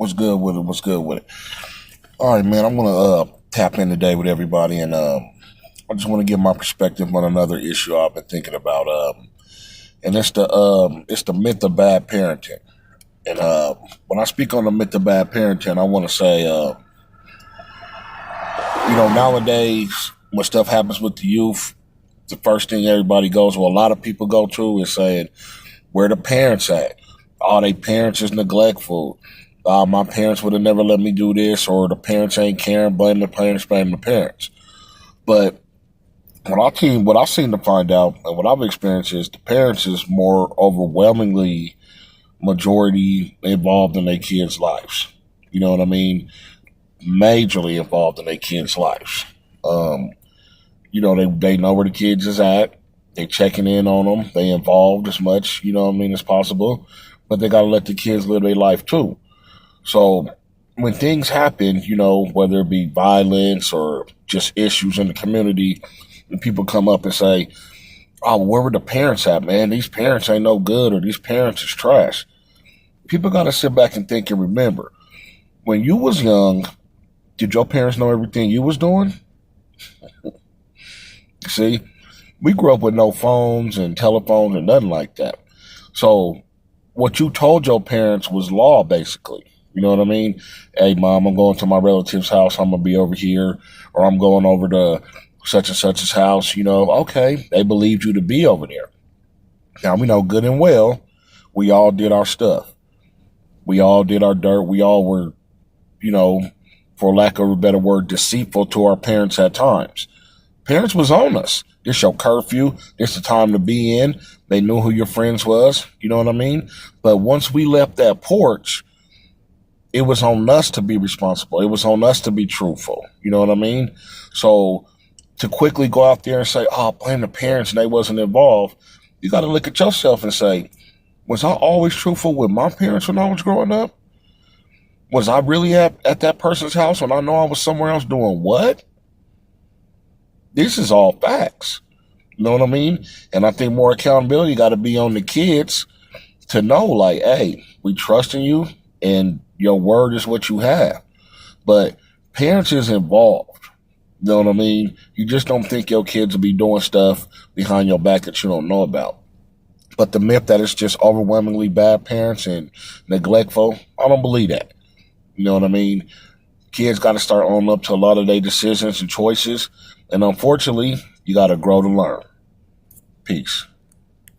What's good with it? What's good with it? All right, man. I'm gonna tap in today with everybody, and I just want to give my perspective on another issue I've been thinking about. And it's the myth of bad parenting. And when I speak on the myth of bad parenting, I want to say, nowadays when stuff happens with the youth, the first thing everybody goes, well, a lot of people go to is saying, where the parents at? Oh, they parents is neglectful. My parents would have never let me do this, or the parents ain't caring. Blame the parents. Blame the parents. But what I seem to find out, and what I've experienced is the parents is more overwhelmingly majority involved in their kids' lives. You know what I mean? Majorly involved in their kids' lives. They know where the kids is at. They checking in on them. They involved as much, as possible. But they got to let the kids live their life too. So when things happen, whether it be violence or just issues in the community, and people come up and say, oh, where were the parents at, man? These parents ain't no good, or these parents is trash. People got to sit back and think and remember, when you was young, did your parents know everything you was doing? See, we grew up with no phones and telephones and nothing like that. So what you told your parents was law, basically. You know what I mean? Hey, mom, I'm going to my relative's house. I'm going to be over here, or I'm going over to such and such's house. Okay, they believed you to be over there. Now, we know good and well, we all did our stuff. We all did our dirt. We all were, for lack of a better word, deceitful to our parents at times. Parents was on us. This your curfew. This the time to be in. They knew who your friends was. You know what I mean? But once we left that porch, it was on us to be responsible. It was on us to be truthful. You know what I mean? So to quickly go out there and say, oh, blame the parents and they wasn't involved, you got to look at yourself and say, was I always truthful with my parents when I was growing up? Was I really at that person's house when I know I was somewhere else doing what? This is all facts. You know what I mean? And I think more accountability got to be on the kids to know, like, hey, we trust in you and your word is what you have. But parents is involved. You know what I mean? You just don't think your kids will be doing stuff behind your back that you don't know about. But the myth that it's just overwhelmingly bad parents and neglectful, I don't believe that. You know what I mean? Kids got to start owning up to a lot of their decisions and choices. And unfortunately, you got to grow to learn. Peace.